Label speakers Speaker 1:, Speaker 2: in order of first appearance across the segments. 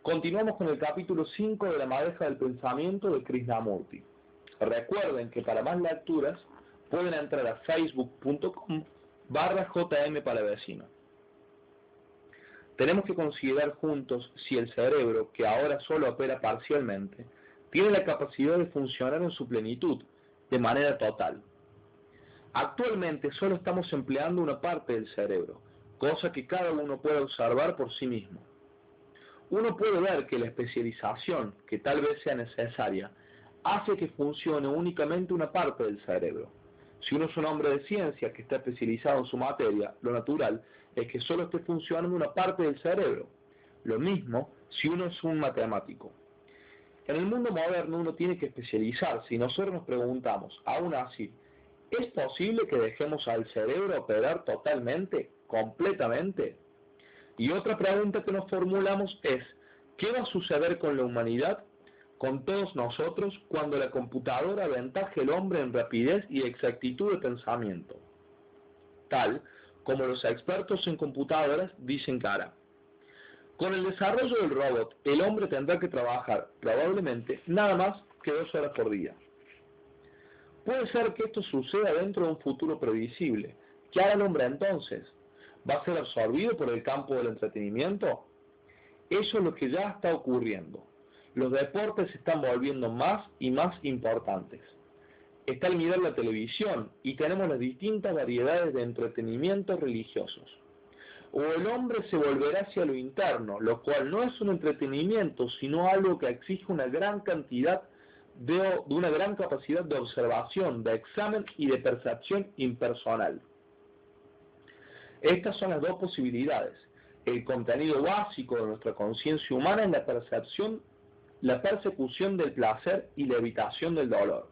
Speaker 1: Continuamos con el capítulo 5 de La madeja del pensamiento de Krishnamurti. Recuerden que para más lecturas pueden entrar a facebook.com/jmpalavecino. Tenemos que considerar juntos si el cerebro, que ahora solo opera parcialmente, tiene la capacidad de funcionar en su plenitud, de manera total. Actualmente solo estamos empleando una parte del cerebro, cosa que cada uno puede observar por sí mismo. Uno puede ver que la especialización, que tal vez sea necesaria, hace que funcione únicamente una parte del cerebro. Si uno es un hombre de ciencia que está especializado en su materia, lo natural es que solo esté funcionando una parte del cerebro. Lo mismo si uno es un matemático. En el mundo moderno uno tiene que especializarse y nosotros nos preguntamos, aún así, ¿es posible que dejemos al cerebro operar totalmente, completamente? Y otra pregunta que nos formulamos es, ¿qué va a suceder con la humanidad, con todos nosotros, cuando la computadora aventaje al hombre en rapidez y exactitud de pensamiento? Tal como los expertos en computadoras dicen que hará. Con el desarrollo del robot, el hombre tendrá que trabajar, probablemente, nada más que 2 horas por día. Puede ser que esto suceda dentro de un futuro previsible. ¿Qué hará el hombre entonces? ¿Va a ser absorbido por el campo del entretenimiento? Eso es lo que ya está ocurriendo. Los deportes se están volviendo más y más importantes. Está el mirar la televisión y tenemos las distintas variedades de entretenimientos religiosos. O el hombre se volverá hacia lo interno, lo cual no es un entretenimiento, sino algo que exige una gran cantidad de una gran capacidad de observación, de examen y de percepción impersonal. Estas son las dos posibilidades. El contenido básico de nuestra conciencia humana es la percepción, la persecución del placer y la evitación del dolor.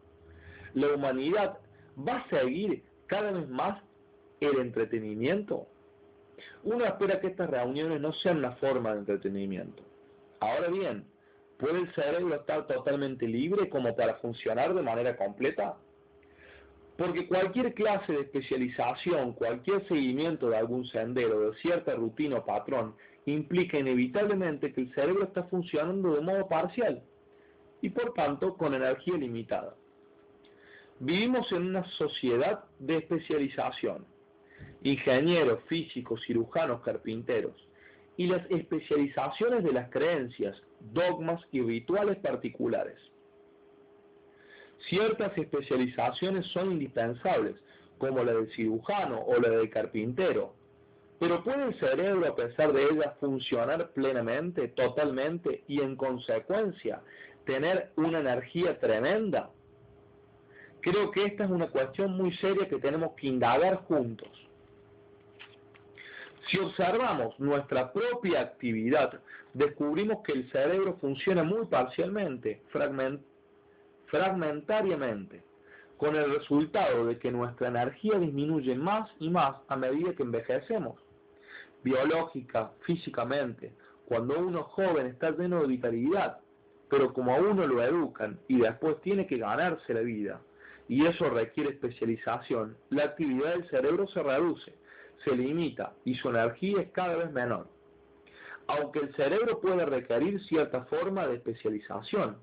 Speaker 1: La humanidad va a seguir cada vez más el entretenimiento. Uno espera que estas reuniones no sean una forma de entretenimiento. Ahora bien, ¿puede el cerebro estar totalmente libre como para funcionar de manera completa? Porque cualquier clase de especialización, cualquier seguimiento de algún sendero, de cierta rutina o patrón, implica inevitablemente que el cerebro está funcionando de modo parcial y por tanto con energía limitada. Vivimos en una sociedad de especialización. Ingenieros, físicos, cirujanos, carpinteros, y las especializaciones de las creencias, dogmas y rituales particulares. Ciertas especializaciones son indispensables, como la del cirujano o la del carpintero, pero ¿puede el cerebro, a pesar de ellas, funcionar plenamente, totalmente y en consecuencia tener una energía tremenda? Creo que esta es una cuestión muy seria que tenemos que indagar juntos. Si observamos nuestra propia actividad, descubrimos que el cerebro funciona muy parcialmente, fragmentariamente, con el resultado de que nuestra energía disminuye más y más a medida que envejecemos. Biológica, físicamente, cuando uno joven está lleno de vitalidad, pero como a uno lo educan y después tiene que ganarse la vida, y eso requiere especialización, la actividad del cerebro se reduce, se limita y su energía es cada vez menor. Aunque el cerebro puede requerir cierta forma de especialización,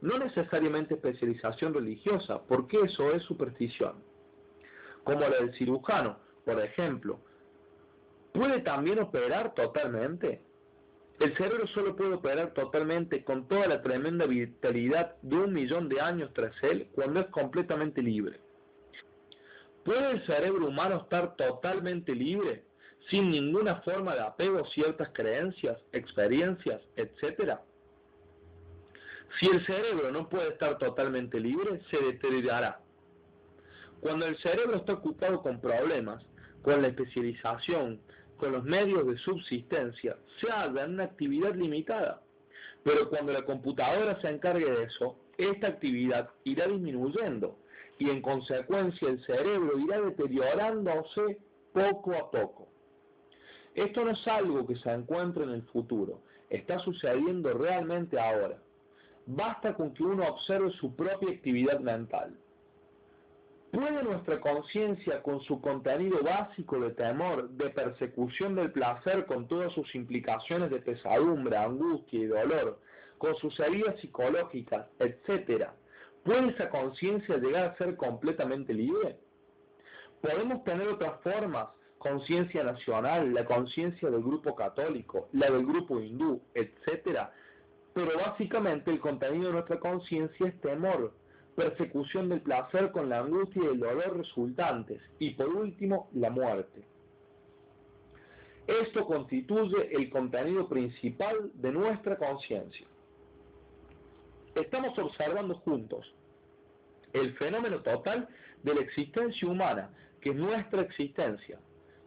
Speaker 1: no necesariamente especialización religiosa, porque eso es superstición. Como la del cirujano, por ejemplo, ¿puede también operar totalmente? El cerebro solo puede operar totalmente con toda la tremenda vitalidad de 1.000.000 de años tras él cuando es completamente libre. ¿Puede el cerebro humano estar totalmente libre, sin ninguna forma de apego a ciertas creencias, experiencias, etcétera? Si el cerebro no puede estar totalmente libre, se deteriorará. Cuando el cerebro está ocupado con problemas, con la especialización, con los medios de subsistencia, se halla en una actividad limitada. Pero cuando la computadora se encargue de eso, esta actividad irá disminuyendo y en consecuencia el cerebro irá deteriorándose poco a poco. Esto no es algo que se encuentre en el futuro, está sucediendo realmente ahora. Basta con que uno observe su propia actividad mental. ¿Puede nuestra conciencia, con su contenido básico de temor, de persecución del placer, con todas sus implicaciones de pesadumbre, angustia y dolor, con sus heridas psicológicas, etcétera, puede esa conciencia llegar a ser completamente libre? Podemos tener otras formas, conciencia nacional, la conciencia del grupo católico, la del grupo hindú, etcétera, pero básicamente el contenido de nuestra conciencia es temor, persecución del placer con la angustia y el dolor resultantes, y por último, la muerte. Esto constituye el contenido principal de nuestra conciencia. Estamos observando juntos el fenómeno total de la existencia humana, que es nuestra existencia.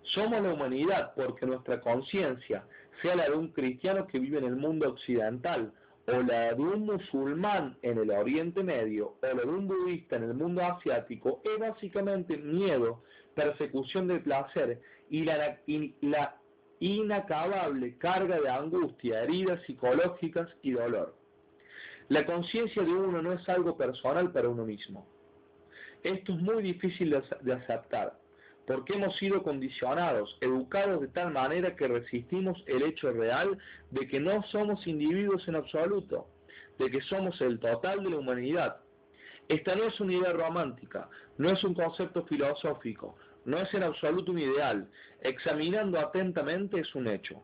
Speaker 1: Somos la humanidad porque nuestra conciencia, sea la de un cristiano que vive en el mundo occidental, o la de un musulmán en el Oriente Medio, o la de un budista en el mundo asiático, es básicamente miedo, persecución del placer y la inacabable carga de angustia, heridas psicológicas y dolor. La conciencia de uno no es algo personal para uno mismo. Esto es muy difícil de aceptar, porque hemos sido condicionados, educados de tal manera que resistimos el hecho real de que no somos individuos en absoluto, de que somos el total de la humanidad. Esta no es una idea romántica, no es un concepto filosófico, no es en absoluto un ideal. Examinando atentamente es un hecho.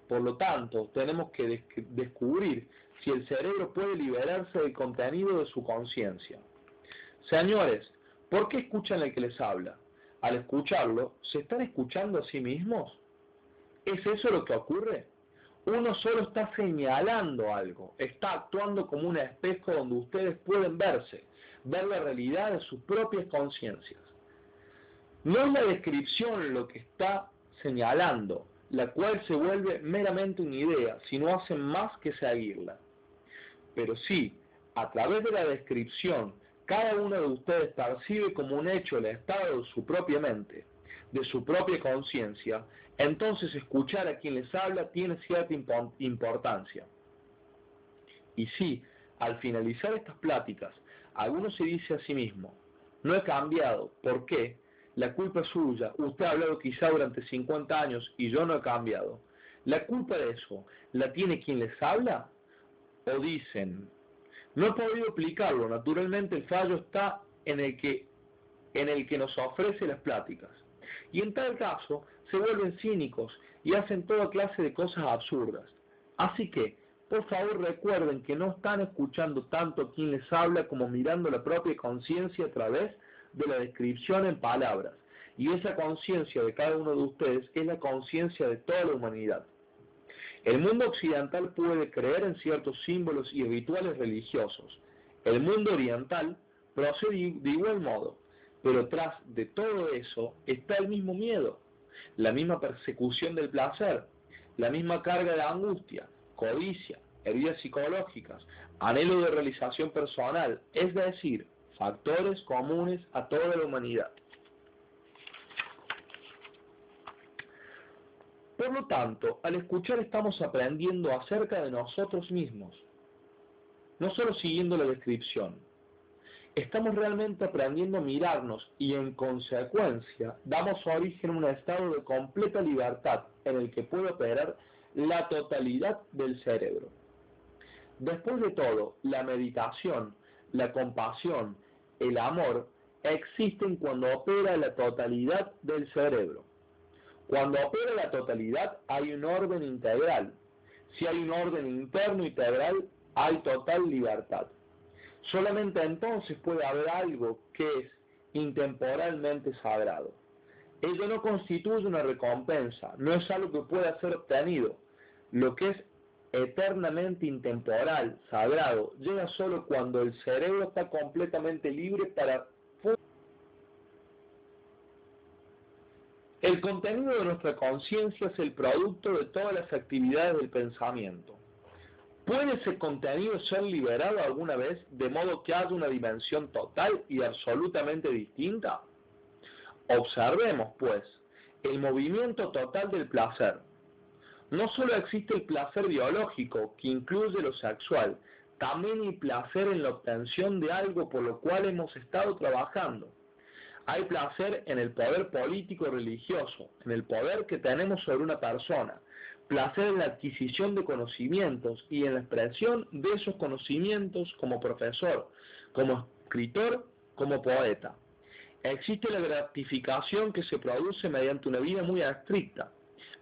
Speaker 1: Por lo tanto, tenemos que descubrir si el cerebro puede liberarse del contenido de su conciencia. Señores, ¿por qué escuchan al que les habla? Al escucharlo, ¿se están escuchando a sí mismos? ¿Es eso lo que ocurre? Uno solo está señalando algo, está actuando como un espejo donde ustedes pueden verse, ver la realidad de sus propias conciencias. No es la descripción lo que está señalando, la cual se vuelve meramente una idea, si no hacen más que seguirla. Pero sí, a través de la descripción, cada uno de ustedes percibe como un hecho el estado de su propia mente, de su propia conciencia, entonces escuchar a quien les habla tiene cierta importancia. Y sí, al finalizar estas pláticas, alguno se dice a sí mismo, no he cambiado, ¿por qué? La culpa es suya, usted ha hablado quizá durante 50 años y yo no he cambiado. ¿La culpa de eso la tiene quien les habla? O dicen, no he podido explicarlo, naturalmente el fallo está en el que nos ofrece las pláticas. Y en tal caso, se vuelven cínicos y hacen toda clase de cosas absurdas. Así que, por favor recuerden que no están escuchando tanto a quien les habla como mirando la propia conciencia a través de la descripción en palabras. Y esa conciencia de cada uno de ustedes es la conciencia de toda la humanidad. El mundo occidental puede creer en ciertos símbolos y rituales religiosos. El mundo oriental procede de igual modo, pero tras de todo eso está el mismo miedo, la misma persecución del placer, la misma carga de angustia, codicia, heridas psicológicas, anhelo de realización personal, es decir, factores comunes a toda la humanidad. Por lo tanto, al escuchar estamos aprendiendo acerca de nosotros mismos, no solo siguiendo la descripción. Estamos realmente aprendiendo a mirarnos y en consecuencia damos origen a un estado de completa libertad en el que puede operar la totalidad del cerebro. Después de todo, la meditación, la compasión, el amor existen cuando opera la totalidad del cerebro. Cuando opera la totalidad hay un orden integral. Si hay un orden interno integral, hay total libertad. Solamente entonces puede haber algo que es intemporalmente sagrado. Ello no constituye una recompensa, no es algo que pueda ser obtenido. Lo que es eternamente intemporal, sagrado, llega solo cuando el cerebro está completamente libre para... El contenido de nuestra conciencia es el producto de todas las actividades del pensamiento. ¿Puede ese contenido ser liberado alguna vez de modo que haya una dimensión total y absolutamente distinta? Observemos, pues, el movimiento total del placer. No solo existe el placer biológico, que incluye lo sexual, también hay placer en la obtención de algo por lo cual hemos estado trabajando. Hay placer en el poder político y religioso, en el poder que tenemos sobre una persona, placer en la adquisición de conocimientos y en la expresión de esos conocimientos como profesor, como escritor, como poeta. Existe la gratificación que se produce mediante una vida muy estricta,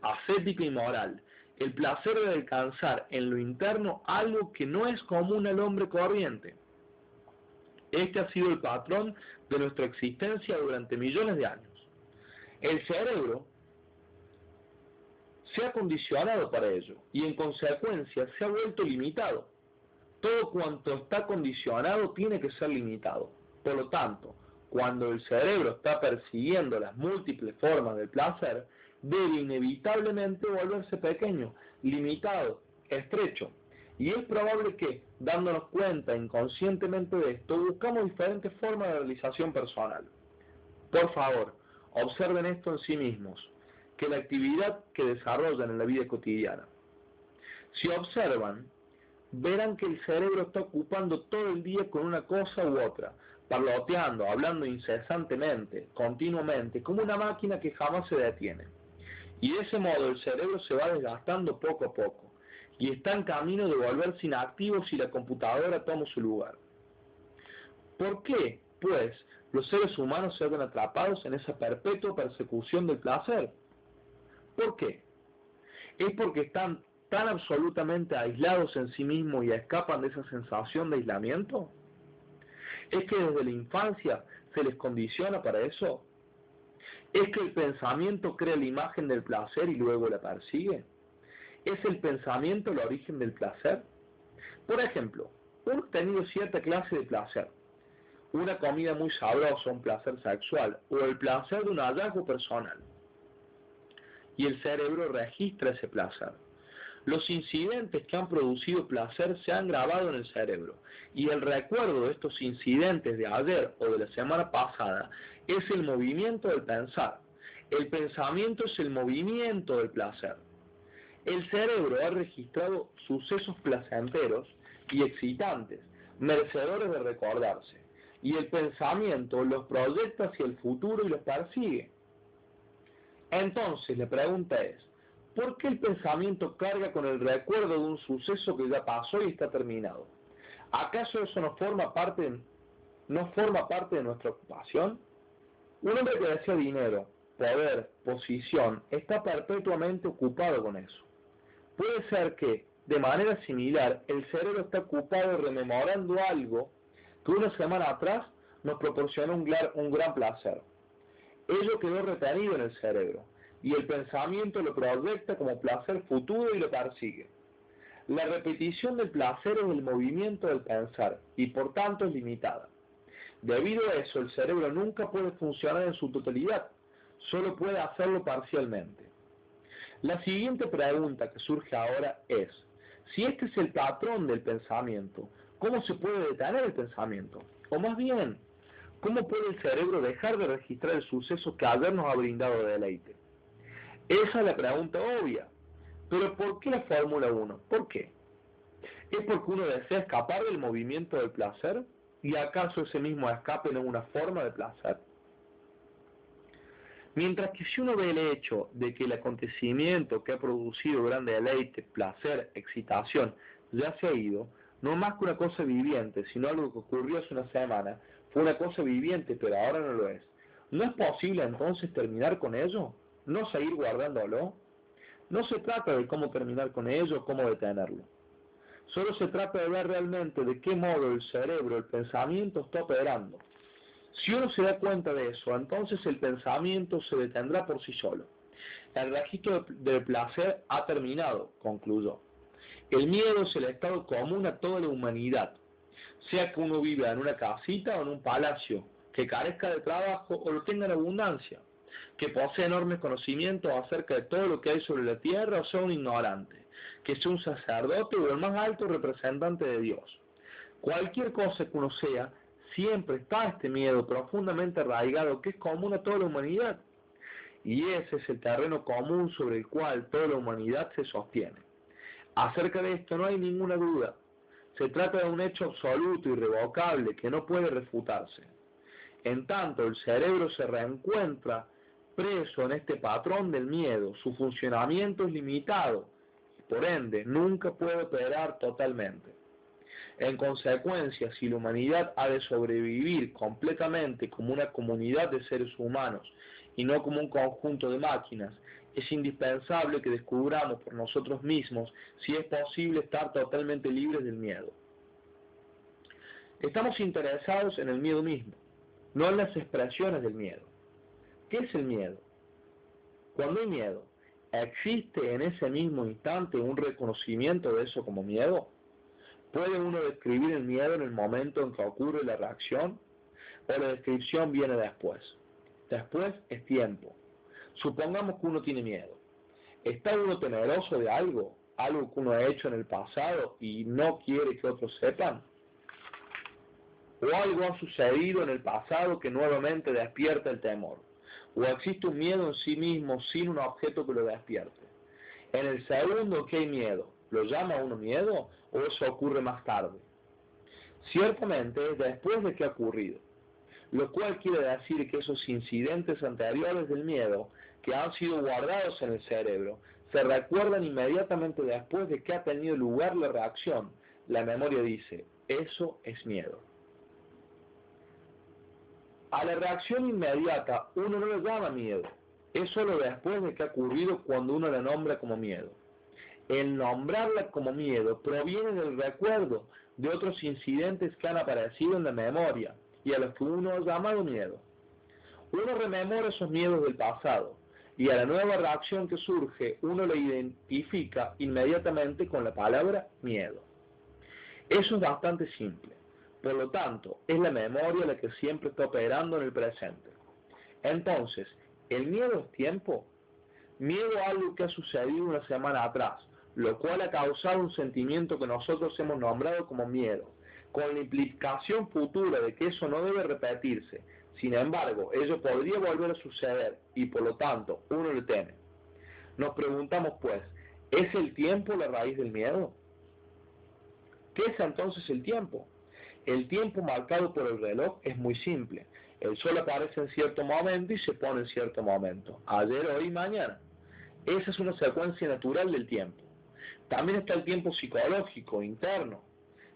Speaker 1: ascética y moral, el placer de alcanzar en lo interno algo que no es común al hombre corriente. Este ha sido el patrón de nuestra existencia durante millones de años. El cerebro se ha condicionado para ello y en consecuencia se ha vuelto limitado. Todo cuanto está condicionado tiene que ser limitado. Por lo tanto, cuando el cerebro está persiguiendo las múltiples formas del placer, debe inevitablemente volverse pequeño, limitado, estrecho. Y es probable que, dándonos cuenta inconscientemente de esto, buscamos diferentes formas de realización personal. Por favor, observen esto en sí mismos, que la actividad que desarrollan en la vida cotidiana. Si observan, verán que el cerebro está ocupando todo el día con una cosa u otra, parloteando, hablando incesantemente, continuamente, como una máquina que jamás se detiene. Y de ese modo el cerebro se va desgastando poco a poco, y está en camino de volverse inactivo si la computadora toma su lugar. ¿Por qué, pues, los seres humanos se ven atrapados en esa perpetua persecución del placer? ¿Por qué? ¿Es porque están tan absolutamente aislados en sí mismos y escapan de esa sensación de aislamiento? ¿Es que desde la infancia se les condiciona para eso? ¿Es que el pensamiento crea la imagen del placer y luego la persigue? ¿Es el pensamiento el origen del placer? Por ejemplo, uno ha tenido cierta clase de placer, una comida muy sabrosa, un placer sexual, o el placer de un hallazgo personal. Y el cerebro registra ese placer. Los incidentes que han producido placer se han grabado en el cerebro, y el recuerdo de estos incidentes de ayer o de la semana pasada es el movimiento del pensar. El pensamiento es el movimiento del placer. El cerebro ha registrado sucesos placenteros y excitantes, merecedores de recordarse, y el pensamiento los proyecta hacia el futuro y los persigue. Entonces la pregunta es, ¿por qué el pensamiento carga con el recuerdo de un suceso que ya pasó y está terminado? ¿Acaso eso no forma parte de nuestra ocupación? Un hombre que desea dinero, poder, posición, está perpetuamente ocupado con eso. Puede ser que, de manera similar, el cerebro está ocupado rememorando algo que una semana atrás nos proporcionó un gran placer. Ello quedó retenido en el cerebro, y el pensamiento lo proyecta como placer futuro y lo persigue. La repetición del placer es el movimiento del pensar, y por tanto es limitada. Debido a eso, el cerebro nunca puede funcionar en su totalidad, solo puede hacerlo parcialmente. La siguiente pregunta que surge ahora es, si este es el patrón del pensamiento, ¿cómo se puede detener el pensamiento? O más bien, ¿cómo puede el cerebro dejar de registrar el suceso que ayer nos ha brindado deleite? Esa es la pregunta obvia. Pero ¿por qué la Fórmula 1? ¿Por qué? ¿Es porque uno desea escapar del movimiento del placer? ¿Y acaso ese mismo escape no es una forma de placer? Mientras que si uno ve el hecho de que el acontecimiento que ha producido gran deleite, placer, excitación, ya se ha ido, no más que una cosa viviente, sino algo que ocurrió hace una semana, fue una cosa viviente, pero ahora no lo es. ¿No es posible entonces terminar con ello? ¿No seguir guardándolo? No se trata de cómo terminar con ello o cómo detenerlo. Solo se trata de ver realmente de qué modo el cerebro, el pensamiento está operando. Si uno se da cuenta de eso, entonces el pensamiento se detendrá por sí solo. El registro del placer ha terminado, concluyó. El miedo es el estado común a toda la humanidad, sea que uno viva en una casita o en un palacio, que carezca de trabajo o lo tenga en abundancia, que posea enormes conocimientos acerca de todo lo que hay sobre la tierra o sea un ignorante, que sea un sacerdote o el más alto representante de Dios. Cualquier cosa que uno sea, siempre está este miedo profundamente arraigado que es común a toda la humanidad. Y ese es el terreno común sobre el cual toda la humanidad se sostiene. Acerca de esto no hay ninguna duda. Se trata de un hecho absoluto, irrevocable, que no puede refutarse. En tanto, el cerebro se reencuentra preso en este patrón del miedo, su funcionamiento es limitado, y por ende, nunca puede operar totalmente. En consecuencia, si la humanidad ha de sobrevivir completamente como una comunidad de seres humanos y no como un conjunto de máquinas, es indispensable que descubramos por nosotros mismos si es posible estar totalmente libres del miedo. Estamos interesados en el miedo mismo, no en las expresiones del miedo. ¿Qué es el miedo? Cuando hay miedo, ¿existe en ese mismo instante un reconocimiento de eso como miedo? ¿Puede uno describir el miedo en el momento en que ocurre la reacción? ¿O la descripción viene después? Después es tiempo. Supongamos que uno tiene miedo. ¿Está uno temeroso de algo? ¿Algo que uno ha hecho en el pasado y no quiere que otros sepan? ¿O algo ha sucedido en el pasado que nuevamente despierta el temor? ¿O existe un miedo en sí mismo sin un objeto que lo despierte? En el segundo, ¿qué hay miedo? ¿Lo llama uno miedo o eso ocurre más tarde? Ciertamente es después de que ha ocurrido, lo cual quiere decir que esos incidentes anteriores del miedo, que han sido guardados en el cerebro, se recuerdan inmediatamente después de que ha tenido lugar la reacción. La memoria dice, eso es miedo. A la reacción inmediata uno no le llama miedo, es solo después de que ha ocurrido cuando uno la nombra como miedo. El nombrarla como miedo proviene del recuerdo de otros incidentes que han aparecido en la memoria y a los que uno ha llamado miedo. Uno rememora esos miedos del pasado y a la nueva reacción que surge uno la identifica inmediatamente con la palabra miedo. Eso es bastante simple. Por lo tanto, es la memoria la que siempre está operando en el presente. Entonces, ¿el miedo es tiempo? Miedo a algo que ha sucedido una semana atrás, lo cual ha causado un sentimiento que nosotros hemos nombrado como miedo, con la implicación futura de que eso no debe repetirse. Sin embargo, ello podría volver a suceder y por lo tanto uno le teme. Nos preguntamos pues, ¿es el tiempo la raíz del miedo? ¿Qué es entonces el tiempo? El tiempo marcado por el reloj es muy simple. El sol aparece en cierto momento y se pone en cierto momento. Ayer, hoy y mañana. Esa es una secuencia natural del tiempo. También está el tiempo psicológico, interno.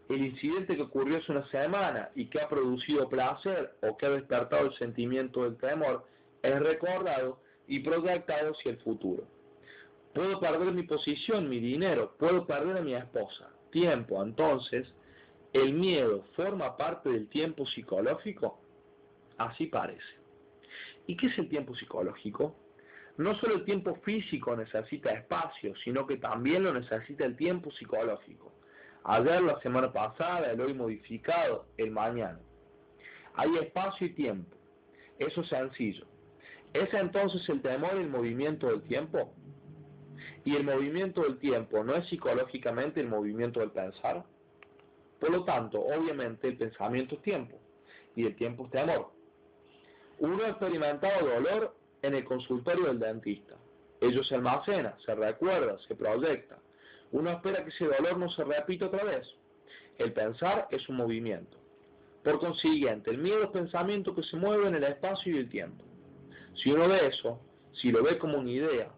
Speaker 1: El incidente que ocurrió hace una semana y que ha producido placer o que ha despertado el sentimiento del temor es recordado y proyectado hacia el futuro. Puedo perder mi posición, mi dinero, puedo perder a mi esposa. Tiempo, entonces, ¿el miedo forma parte del tiempo psicológico? Así parece. ¿Y qué es el tiempo psicológico? No solo el tiempo físico necesita espacio, sino que también lo necesita el tiempo psicológico. Ayer, la semana pasada, el hoy modificado, el mañana. Hay espacio y tiempo. Eso es sencillo. ¿Es entonces el temor el movimiento del tiempo? ¿Y el movimiento del tiempo no es psicológicamente el movimiento del pensar? Por lo tanto, obviamente el pensamiento es tiempo, y el tiempo es temor. Uno ha experimentado dolor en el consultorio del dentista. Ello se almacena, se recuerda, se proyecta. Uno espera que ese dolor no se repita otra vez. El pensar es un movimiento. Por consiguiente, el miedo es pensamiento que se mueve en el espacio y el tiempo. Si uno ve eso, si lo ve como una idea,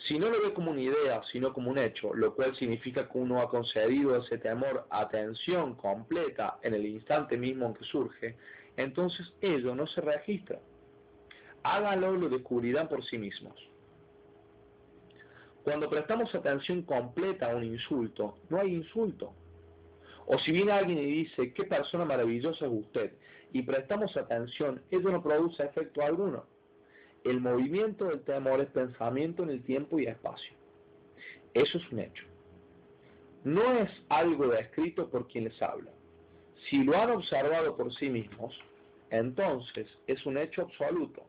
Speaker 1: si no lo ve como una idea, sino como un hecho, lo cual significa que uno ha concedido a ese temor atención completa en el instante mismo en que surge, entonces ello no se registra. Háganlo y lo descubrirán por sí mismos. Cuando prestamos atención completa a un insulto, no hay insulto. O si viene alguien y dice, qué persona maravillosa es usted, y prestamos atención, ello no produce efecto alguno. El movimiento del temor es pensamiento en el tiempo y espacio. Eso es un hecho. No es algo descrito por quien les habla. Si lo han observado por sí mismos, entonces es un hecho absoluto.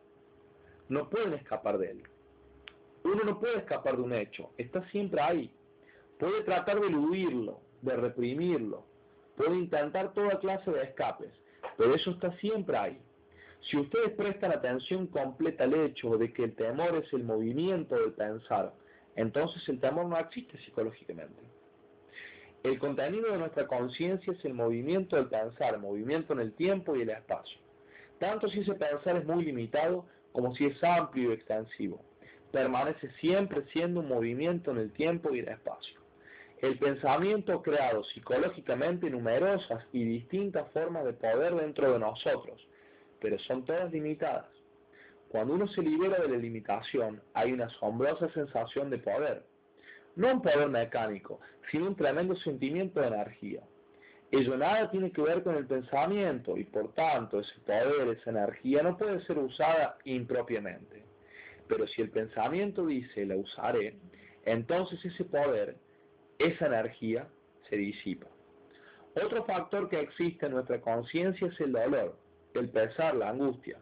Speaker 1: No pueden escapar de él. Uno no puede escapar de un hecho, está siempre ahí. Puede tratar de eludirlo, de reprimirlo, puede intentar toda clase de escapes, pero eso está siempre ahí. Si ustedes prestan atención completa al hecho de que el temor es el movimiento del pensar, entonces el temor no existe psicológicamente. El contenido de nuestra conciencia es el movimiento del pensar, movimiento en el tiempo y el espacio. tanto si ese pensar es muy limitado como si es amplio y extensivo. Permanece siempre siendo un movimiento en el tiempo y el espacio. El pensamiento ha creado psicológicamente numerosas y distintas formas de poder dentro de nosotros, pero son todas limitadas. Cuando uno se libera de la limitación, hay una asombrosa sensación de poder. No un poder mecánico, sino un tremendo sentimiento de energía. Ello nada tiene que ver con el pensamiento y por tanto ese poder, esa energía no puede ser usada impropiamente. Pero si el pensamiento dice la usaré, entonces ese poder, esa energía se disipa. Otro factor que existe en nuestra conciencia es el dolor, el pesar, la angustia.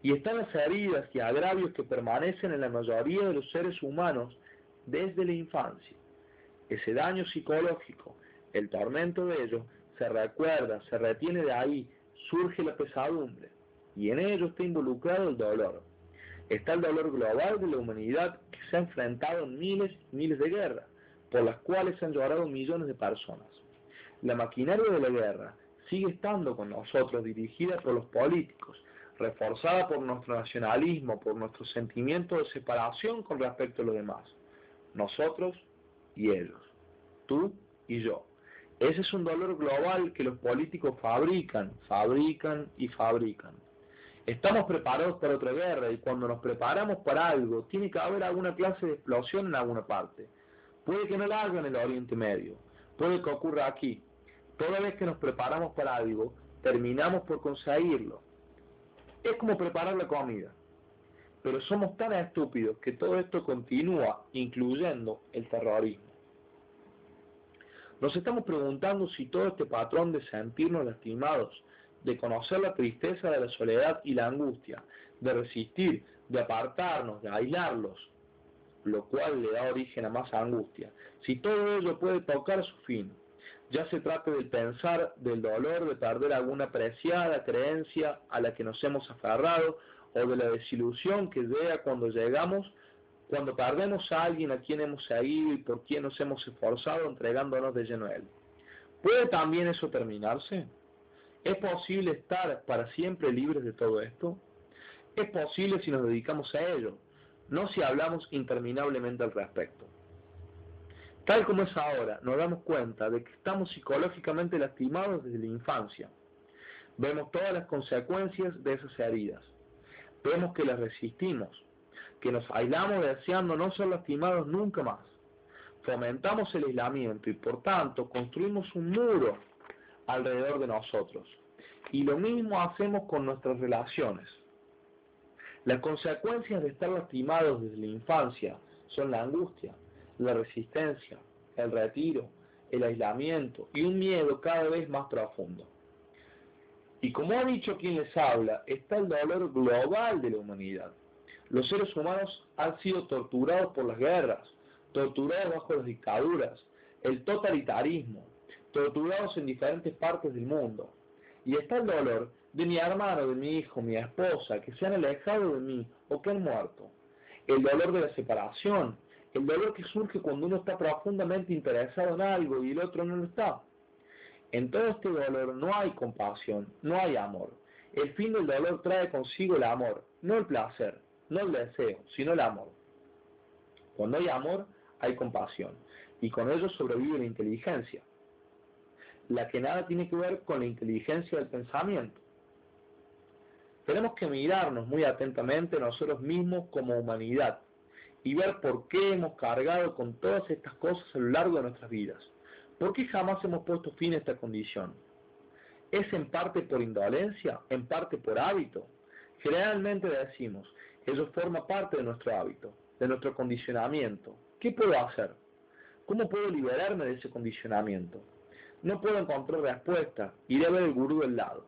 Speaker 1: Y están las heridas y agravios que permanecen en la mayoría de los seres humanos desde la infancia. Ese daño psicológico, el tormento de ello, se recuerda, se retiene de ahí, surge la pesadumbre, y en ello está involucrado el dolor. Está el dolor global de la humanidad que se ha enfrentado en miles y miles de guerras, por las cuales han llorado millones de personas. La maquinaria de la guerra sigue estando con nosotros, dirigida por los políticos, reforzada por nuestro nacionalismo, por nuestro sentimiento de separación con respecto a los demás. Nosotros y ellos, tú y yo. Ese es un dolor global que los políticos fabrican y fabrican. Estamos preparados para otra guerra y cuando nos preparamos para algo, tiene que haber alguna clase de explosión en alguna parte. Puede que no la haga en el Oriente Medio, puede que ocurra aquí. Toda vez que nos preparamos para algo, terminamos por conseguirlo. Es como preparar la comida. Pero somos tan estúpidos que todo esto continúa, incluyendo el terrorismo. Nos estamos preguntando si todo este patrón de sentirnos lastimados, de conocer la tristeza de la soledad y la angustia, de resistir, de apartarnos, de aislarlos, lo cual le da origen a más angustia, si todo ello puede tocar su fin, ya se trate del pensar, del dolor de perder alguna preciada creencia a la que nos hemos aferrado, o de la desilusión que llega cuando perdemos a alguien a quien hemos seguido y por quien nos hemos esforzado entregándonos de lleno a él. ¿Puede también eso terminarse? ¿Es posible estar para siempre libres de todo esto? Es posible si nos dedicamos a ello, no si hablamos interminablemente al respecto. Tal como es ahora, nos damos cuenta de que estamos psicológicamente lastimados desde la infancia. Vemos todas las consecuencias de esas heridas. Vemos que las resistimos, que nos aislamos deseando no ser lastimados nunca más. Fomentamos el aislamiento y por tanto construimos un muro alrededor de nosotros. Y lo mismo hacemos con nuestras relaciones. Las consecuencias de estar lastimados desde la infancia son la angustia, la resistencia, el retiro, el aislamiento y un miedo cada vez más profundo. Y como ha dicho quien les habla, está el dolor global de la humanidad. Los seres humanos han sido torturados por las guerras, torturados bajo las dictaduras, el totalitarismo, torturados en diferentes partes del mundo. Y está el dolor de mi hermano, de mi hijo, mi esposa, que se han alejado de mí o que han muerto. El dolor de la separación, el dolor que surge cuando uno está profundamente interesado en algo y el otro no lo está. En todo este dolor no hay compasión, no hay amor. El fin del dolor trae consigo el amor, no el placer, no el deseo, sino el amor. Cuando hay amor, hay compasión, y con ello sobrevive la inteligencia, la que nada tiene que ver con la inteligencia del pensamiento. Tenemos que mirarnos muy atentamente nosotros mismos como humanidad y ver por qué hemos cargado con todas estas cosas a lo largo de nuestras vidas. ¿Por qué jamás hemos puesto fin a esta condición? ¿Es en parte por indolencia? ¿En parte por hábito? Generalmente decimos, eso forma parte de nuestro hábito, de nuestro condicionamiento. ¿Qué puedo hacer? ¿Cómo puedo liberarme de ese condicionamiento? No puedo encontrar respuesta, iré a ver el gurú del lado,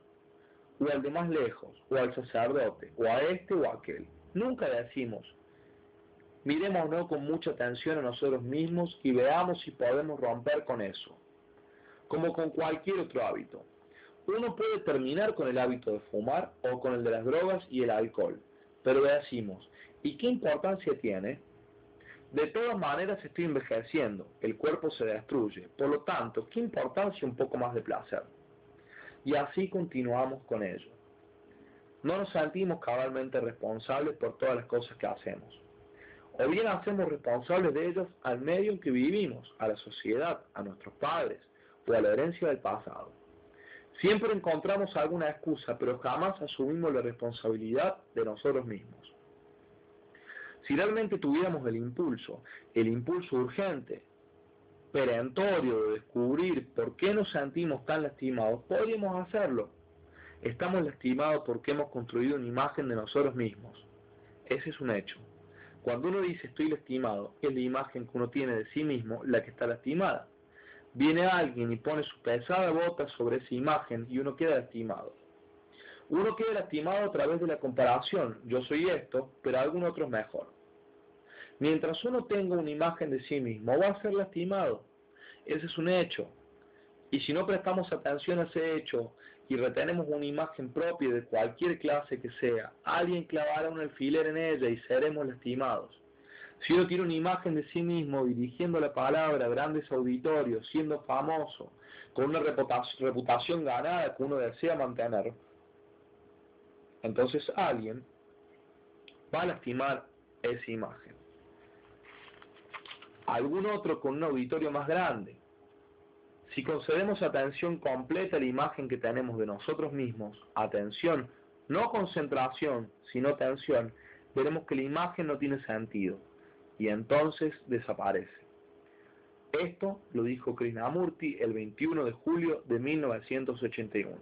Speaker 1: o al de más lejos, o al sacerdote, o a este o a aquel. Nunca decimos, mirémonos con mucha atención a nosotros mismos y veamos si podemos romper con eso. Como con cualquier otro hábito. Uno puede terminar con el hábito de fumar o con el de las drogas y el alcohol, pero decimos, ¿y qué importancia tiene? De todas maneras estoy envejeciendo, el cuerpo se destruye, por lo tanto, ¿qué importancia un poco más de placer? Y así continuamos con ello. no nos sentimos cabalmente responsables por todas las cosas que hacemos. O bien hacemos responsables de ellos al medio en que vivimos, a la sociedad, a nuestros padres o a la herencia del pasado. Siempre encontramos alguna excusa, pero jamás asumimos la responsabilidad de nosotros mismos. Si realmente tuviéramos el impulso urgente, perentorio de descubrir por qué nos sentimos tan lastimados, podríamos hacerlo. Estamos lastimados porque hemos construido una imagen de nosotros mismos. Ese es un hecho. Cuando uno dice estoy lastimado, es la imagen que uno tiene de sí mismo la que está lastimada. Viene alguien y pone su pesada bota sobre esa imagen y uno queda lastimado. Uno queda lastimado a través de la comparación. Yo soy esto, pero algún otro es mejor. Mientras uno tenga una imagen de sí mismo, va a ser lastimado. Ese es un hecho. Y si no prestamos atención a ese hecho y retenemos una imagen propia de cualquier clase que sea, alguien clavará un alfiler en ella y seremos lastimados. Si uno tiene una imagen de sí mismo dirigiendo la palabra a grandes auditorios, siendo famoso, con una reputación ganada que uno desea mantener, entonces alguien va a lastimar esa imagen. Algún otro con un auditorio más grande. Si concedemos atención completa a la imagen que tenemos de nosotros mismos, atención, no concentración, sino atención, veremos que la imagen no tiene sentido y entonces desaparece. Esto lo dijo Krishnamurti el 21 de julio de 1981.